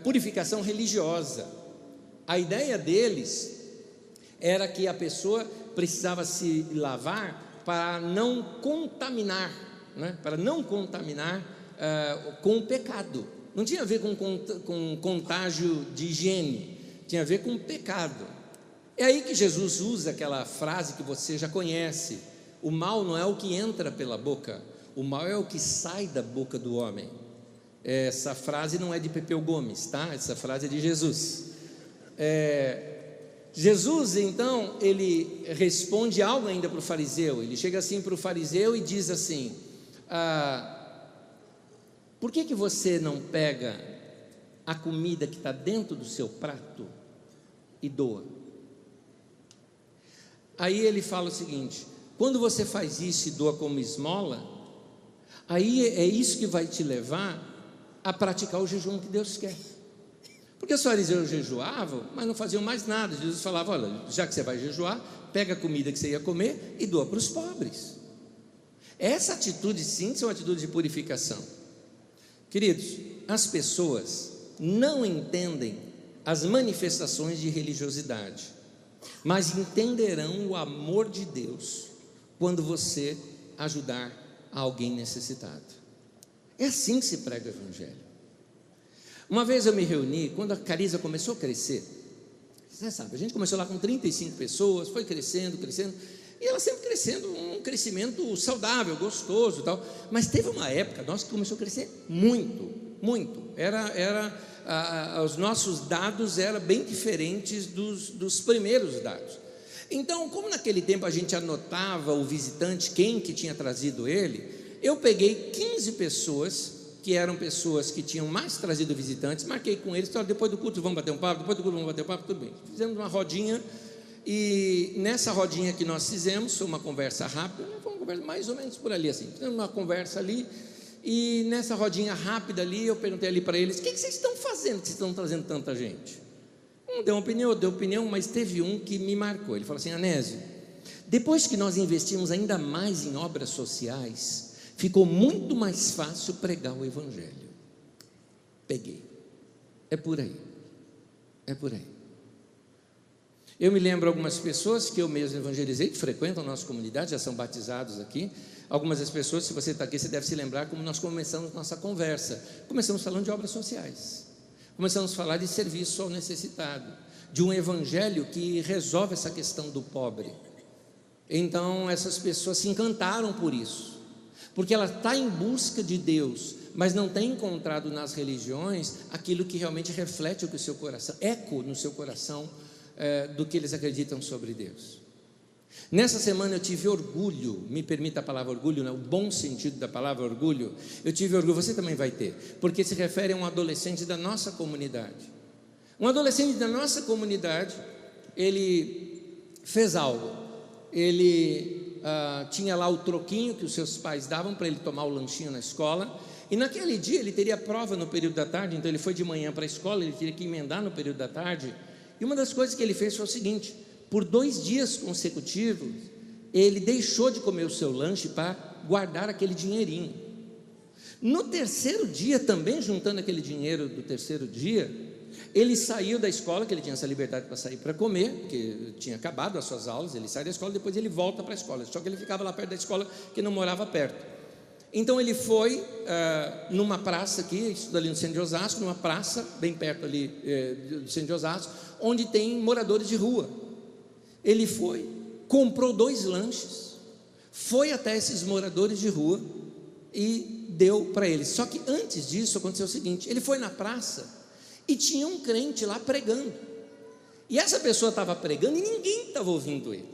purificação religiosa. A ideia deles era que a pessoa precisava se lavar para não contaminar, né? Para não contaminar com o pecado. Não tinha a ver com contágio de higiene, tinha a ver com pecado. É aí que Jesus usa aquela frase que você já conhece: o mal não é o que entra pela boca, o mal é o que sai da boca do homem. Essa frase não é de Pepeu Gomes, tá? Essa frase é de Jesus. Jesus então, ele responde algo ainda para o fariseu. Ele chega assim para o fariseu e diz assim: por que você não pega a comida que está dentro do seu prato e doa? Aí ele fala o seguinte: quando você faz isso e doa como esmola, aí é isso que vai te levar a praticar o jejum que Deus quer. Porque os fariseus jejuavam, mas não faziam mais nada. Jesus falava: olha, já que você vai jejuar, pega a comida que você ia comer e doa para os pobres. Essa atitude sim é uma atitude de purificação. Queridos, as pessoas não entendem as manifestações de religiosidade, mas entenderão o amor de Deus quando você ajudar alguém necessitado. É assim que se prega o Evangelho. Uma vez eu me reuni, quando a Cariza começou a crescer, você sabe, a gente começou lá com 35 pessoas, foi crescendo, e ela sempre crescendo, um crescimento saudável, gostoso e tal. Mas teve uma época nossa que começou a crescer muito. Os nossos dados eram bem diferentes dos primeiros dados. Então, como naquele tempo a gente anotava o visitante, quem que tinha trazido ele, eu peguei 15 pessoas, que eram pessoas que tinham mais trazido visitantes, marquei com eles, depois do culto vamos bater um papo, tudo bem. Fizemos uma rodinha. E nessa rodinha que nós fizemos, foi uma conversa rápida, foi uma conversa mais ou menos por ali assim, fizemos uma conversa ali, e nessa rodinha rápida ali, eu perguntei ali para eles: o que vocês estão fazendo, que vocês estão trazendo tanta gente? Deu opinião, mas teve um que me marcou. Ele falou assim: Anésio, depois que nós investimos ainda mais em obras sociais, ficou muito mais fácil pregar o Evangelho. Peguei, é por aí. Eu me lembro algumas pessoas que eu mesmo evangelizei, que frequentam a nossa comunidade, já são batizados aqui. Algumas das pessoas, se você está aqui, você deve se lembrar como nós começamos nossa conversa. Começamos falando de obras sociais, começamos a falar de serviço ao necessitado, de um evangelho que resolve essa questão do pobre. Então essas pessoas se encantaram por isso. porque ela está em busca de Deus, mas não tem encontrado nas religiões aquilo que realmente reflete o que o seu coração, eco no seu coração do que eles acreditam sobre Deus. Nessa semana eu tive orgulho, me permita a palavra orgulho, o bom sentido da palavra orgulho, eu tive orgulho, você também vai ter, porque se refere a um adolescente da nossa comunidade. Um adolescente da nossa comunidade, ele fez algo, ele tinha lá o troquinho que os seus pais davam para ele tomar o lanchinho na escola, e naquele dia ele teria prova no período da tarde, então ele foi de manhã para a escola, ele teria que emendar no período da tarde, e uma das coisas que ele fez foi o seguinte: por 2 dias consecutivos, ele deixou de comer o seu lanche para guardar aquele dinheirinho. No terceiro dia, também juntando aquele dinheiro do terceiro dia, ele saiu da escola, que ele tinha essa liberdade para sair para comer, porque tinha acabado as suas aulas, ele sai da escola, depois ele volta para a escola, só que ele ficava lá perto da escola, que não morava perto. Então ele foi numa praça aqui, estuda ali no centro de Osasco, numa praça, bem perto ali do centro de Osasco, onde tem moradores de rua. Ele foi, comprou 2 lanches, foi até esses moradores de rua e deu para eles. Só que antes disso aconteceu o seguinte: ele foi na praça e tinha um crente lá pregando, e essa pessoa estava pregando e ninguém estava ouvindo ele.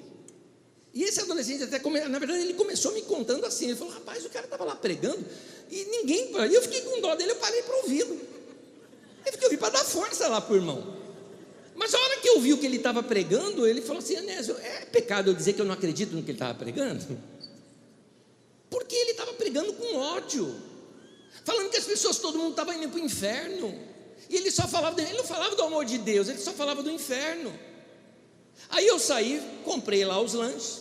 E esse adolescente até, na verdade, ele começou me contando assim, ele falou: rapaz, o cara estava lá pregando e ninguém, e eu fiquei com dó dele, eu parei para ouvi-lo. Eu fiquei ouvindo para dar força lá para o irmão. Mas a hora que eu vi o que ele estava pregando, ele falou assim: Anésio, é pecado eu dizer que eu não acredito no que ele estava pregando? Porque ele estava pregando com ódio, falando que as pessoas, todo mundo estava indo para o inferno, e ele só falava, ele não falava do amor de Deus, ele só falava do inferno. Aí eu saí, comprei lá os lanches.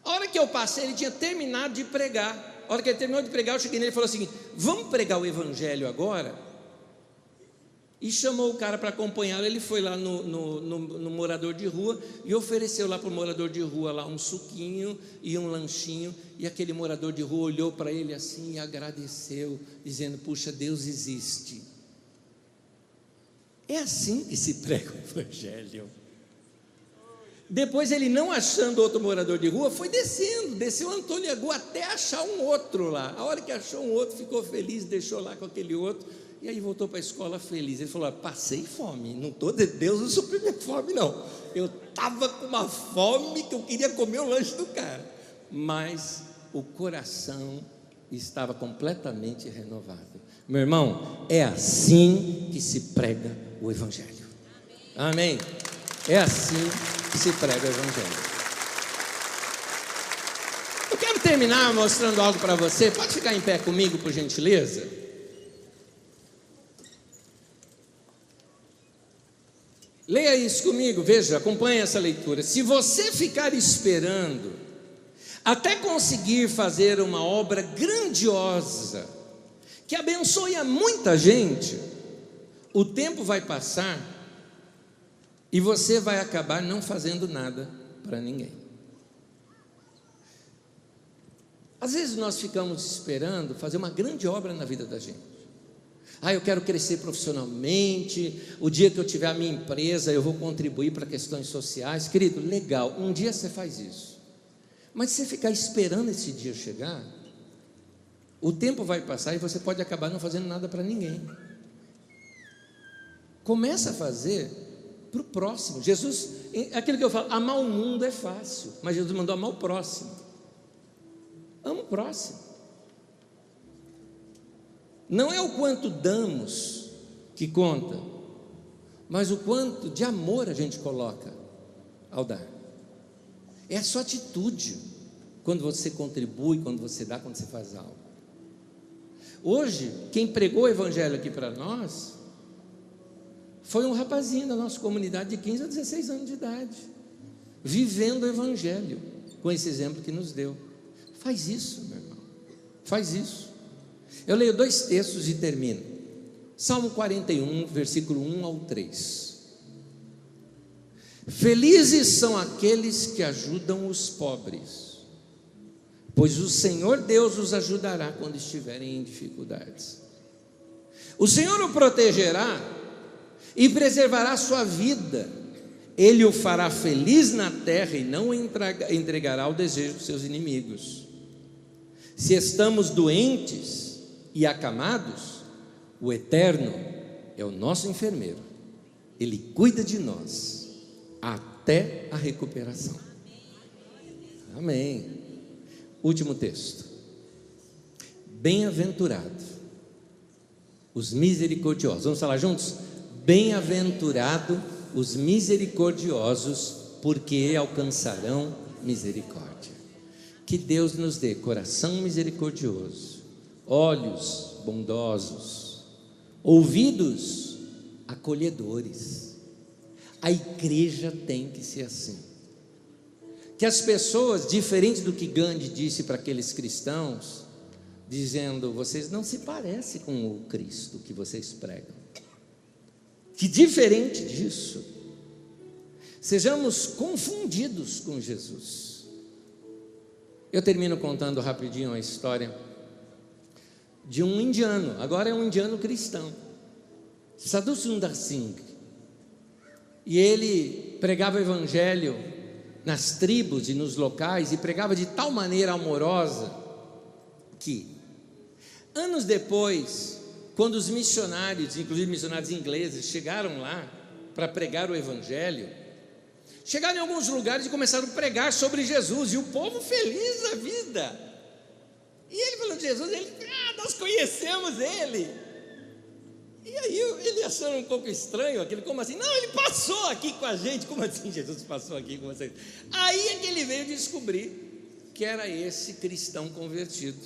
A hora que eu passei, ele tinha terminado de pregar. A hora que ele terminou de pregar, eu cheguei nele e falei assim: vamos pregar o evangelho agora? E chamou o cara para acompanhá-lo. Ele foi lá no morador de rua e ofereceu lá para o morador de rua lá um suquinho e um lanchinho, e aquele morador de rua olhou para ele assim e agradeceu, dizendo: puxa, Deus existe. É assim que se prega o evangelho. Depois ele, não achando outro morador de rua, foi desceu Antônio e a Rua até achar um outro lá. A hora que achou um outro, ficou feliz, deixou lá com aquele outro, e aí voltou para a escola feliz. Ele falou: passei fome, não estou de Deus, não supriu minha fome não, eu estava com uma fome que eu queria comer o lanche do cara, mas o coração estava completamente renovado. Meu irmão, é assim que se prega o evangelho. Amém? É assim que se prega o evangelho. Eu quero terminar mostrando algo para você. Pode ficar em pé comigo, por gentileza? Leia isso comigo, veja, acompanhe essa leitura. Se você ficar esperando até conseguir fazer uma obra grandiosa que abençoe a muita gente, o tempo vai passar e você vai acabar não fazendo nada para ninguém. Às vezes nós ficamos esperando fazer uma grande obra na vida da gente. Eu quero crescer profissionalmente, o dia que eu tiver a minha empresa eu vou contribuir para questões sociais. Querido, legal, um dia você faz isso, mas se você ficar esperando esse dia chegar, o tempo vai passar e você pode acabar não fazendo nada para ninguém. Começa a fazer para o próximo. Jesus, aquilo que eu falo, amar o mundo é fácil, mas Jesus mandou amar o próximo. Ama o próximo. Não é o quanto damos que conta, mas o quanto de amor a gente coloca ao dar. É a sua atitude quando você contribui, quando você dá, quando você faz algo. Hoje, quem pregou o evangelho aqui para nós foi um rapazinho da nossa comunidade de 15 a 16 anos de idade, vivendo o evangelho com esse exemplo que nos deu. Faz isso, meu irmão, faz isso. Eu leio 2 textos e termino. Salmo 41, versículo 1 ao 3. Felizes são aqueles que ajudam os pobres, pois o Senhor Deus os ajudará quando estiverem em dificuldades. O Senhor o protegerá e preservará a sua vida. Ele o fará feliz na terra e não o entregará ao desejo dos seus inimigos. Se estamos doentes e acamados, o Eterno é o nosso enfermeiro. Ele cuida de nós até a recuperação. Amém. Último texto. Bem-aventurado os misericordiosos. Vamos falar juntos? Bem-aventurado os misericordiosos, porque alcançarão misericórdia. Que Deus nos dê coração misericordioso, olhos bondosos, ouvidos acolhedores. A igreja tem que ser assim. Que as pessoas, diferente do que Gandhi disse para aqueles cristãos, dizendo: vocês não se parecem com o Cristo que vocês pregam. Que diferente disso, sejamos confundidos com Jesus. Eu termino contando rapidinho a história de um indiano, agora é um indiano cristão, Sadhu Sundar Singh. E ele pregava o evangelho nas tribos e nos locais, e pregava de tal maneira amorosa que, anos depois, quando os missionários, inclusive missionários ingleses, chegaram lá para pregar o evangelho, chegaram em alguns lugares e começaram a pregar sobre Jesus, e o povo feliz da vida. E ele falou de Jesus, nós conhecemos ele. E aí ele achou um pouco estranho aquilo, como assim? Não, ele passou aqui com a gente. Como assim Jesus passou aqui com vocês? Aí é que ele veio descobrir que era esse cristão convertido,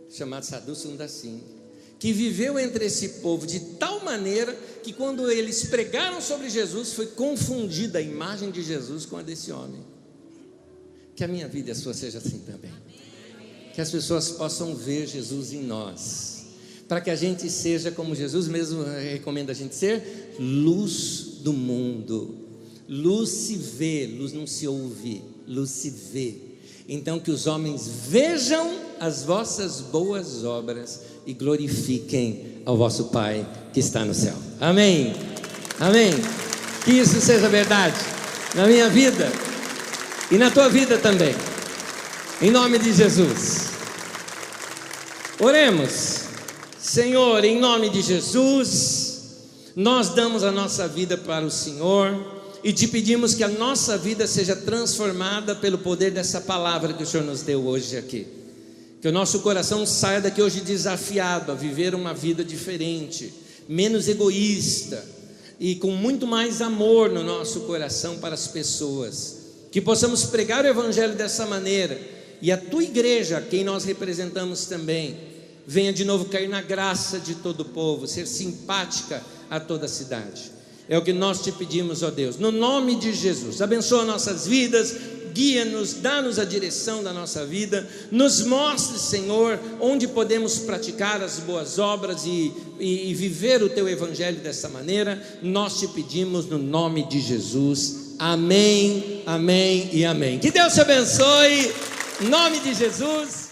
chamado Sadhu Sundar Singh, que viveu entre esse povo de tal maneira que quando eles pregaram sobre Jesus, foi confundida a imagem de Jesus com a desse homem. Que a minha vida e a sua seja assim também. Que as pessoas possam ver Jesus em nós, para que a gente seja como Jesus mesmo recomenda a gente ser, luz do mundo. Luz se vê, luz não se ouve, luz se vê. Então que os homens vejam as vossas boas obras e glorifiquem ao vosso Pai que está no céu. Amém, amém. Que isso seja verdade na minha vida e na tua vida também, em nome de Jesus. Oremos. Senhor, em nome de Jesus, nós damos a nossa vida para o Senhor e te pedimos que a nossa vida seja transformada pelo poder dessa palavra que o Senhor nos deu hoje aqui. Que o nosso coração saia daqui hoje desafiado a viver uma vida diferente, menos egoísta e com muito mais amor no nosso coração para as pessoas. Que possamos pregar o Evangelho dessa maneira e a tua igreja, a quem nós representamos também, venha de novo cair na graça de todo o povo, ser simpática a toda a cidade. É o que nós te pedimos, ó Deus, no nome de Jesus. Abençoa nossas vidas, guia-nos, dá-nos a direção da nossa vida, nos mostre, Senhor, onde podemos praticar as boas obras e viver o teu evangelho dessa maneira. Nós te pedimos no nome de Jesus. Amém, amém e amém. Que Deus te abençoe, em nome de Jesus.